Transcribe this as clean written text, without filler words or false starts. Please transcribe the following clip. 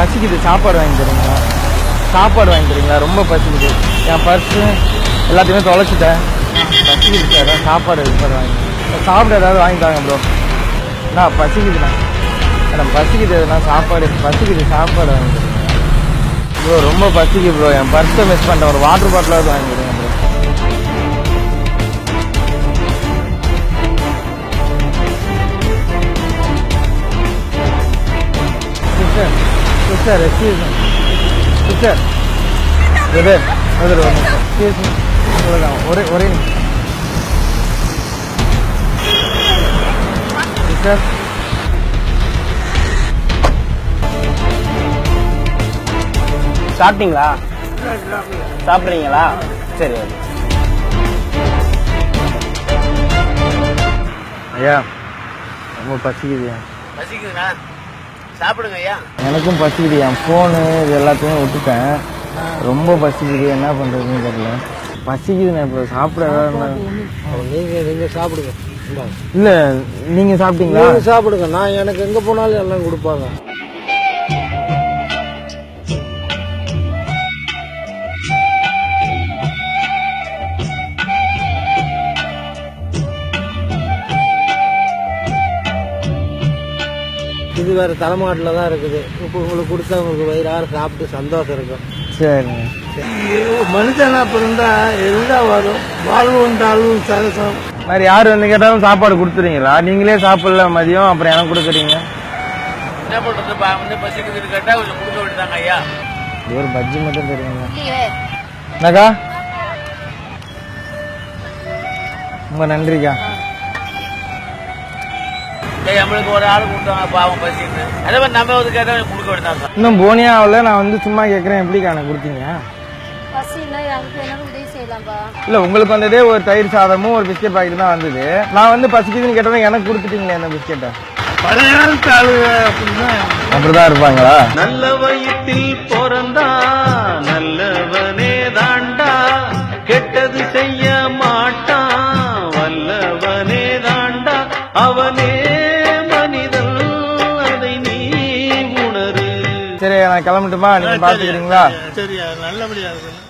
பசிக்குது, சாப்பாடு வாங்கி தரீங்களா? சாப்பாடு வாங்கி தரீங்களா? ரொம்ப பசிக்குது. என் பர்ஸு எல்லாத்தையுமே தொலைச்சிட்டேன். பசிக்குது சார், சாப்பாடு சார் வாங்கி சாப்பிட ஏதாவது வாங்கி தாங்க ப்ரோ. நான் பசிக்குதுண்ணா மேடம், பசிக்குது. எதுனா சாப்பாடு பசிக்குது, சாப்பாடு வாங்கி தரீங்க ப்ரோ. ரொம்ப பசிக்குது ப்ரோ, என் பர்ஸை மிஸ் பண்ணிட்டேன். ஒரு வாட்டர் பாட்டிலாவது வாங்கி தருங்க bro. Sister sister excuse sister brother brother ஒன்று எக்ஸ்கியூஸ் அவ்வளோதான். ஒரே சிஸ்டர் சாப்பிட்டீங்களா? சாப்பிட்றீங்களா? சரி ஓகே. ஐயா ரொம்ப பசிக்குது. பசிக்குதுண்ணா, சாப்பிடுங்க ஐயா. எனக்கும் பசிக்குது. என் ஃபோனு இது எல்லாத்தையுமே விட்டுட்டேன். ரொம்ப பசிக்குது, என்ன பண்ணுறதுன்னு தெரியல. பசிக்குதுண்ணே. இப்போ சாப்பிட நீங்கள் சாப்பிடுங்க. இல்லை நீங்கள் சாப்பிட்டீங்களா? சாப்பிடுங்க. நான் எனக்கு எங்கே போனாலும் எல்லாம் கொடுப்பாங்க. இது வேறு தலைமாட்டில் தான் இருக்குது. இப்போ உங்களுக்கு கொடுத்தா உங்களுக்கு வயிறார சாப்பிட்டு சந்தோஷம் இருக்கும். சரிங்க. மனுஷனா பிறந்தா எல்லாம் வரும். வாழ்வுண்டாலும் சரசம் மாதிரி யார் வந்து கேட்டாலும் சாப்பாடு கொடுத்துறீங்களா? நீங்களே சாப்பிடல மதியம், அப்புறம் எனக்கு கொடுக்குறீங்க. என்ன பண்ணுறது, பசிக்குதுன்னு கேட்டால் கொஞ்சம் கொடுக்க வேண்டியதாங்க ஐயா. ஒரு பஜ்ஜி மட்டும் தெரியுங்க. என்னக்கா? ரொம்ப நன்றிக்கா. நம்மளுக்கு ஒரு ஆள் கொடுத்தாங்க, பாவம் பசின்னு. அதே மாதிரி நம்ம வந்து கேட்டால் கொடுக்க வேண்டியதாங்க. இன்னும் போனியா ஆகல, நான் வந்து சும்மா கேட்குறேன். எப்படிக்கா எனக்கு கொடுத்தீங்க? இல்ல உங்களுக்கு வந்ததே ஒரு தயிர் சாதமும் ஒரு பிஸ்கெட் பாக்கெட் தான் வந்தது. நான் வந்து பசிக்குதுன்னு கேட்டோம், எனக்கு கொடுத்துட்டீங்களே அந்த பிஸ்கெட்டை. அப்படிதான் இருப்பாங்களா? நல்ல வயிற்றில் பிறந்தா நல்லவனே தாண்டா, கெட்டது செய்ய மாட்டான் வல்லவனே தாண்டா, அவனே மனிதன், அதை நீ உணரு. சரி நான் கிளம்பட்டுமா? நீங்க பாத்துக்கிறீங்களா? சரி, நல்லபடியா இருக்கு.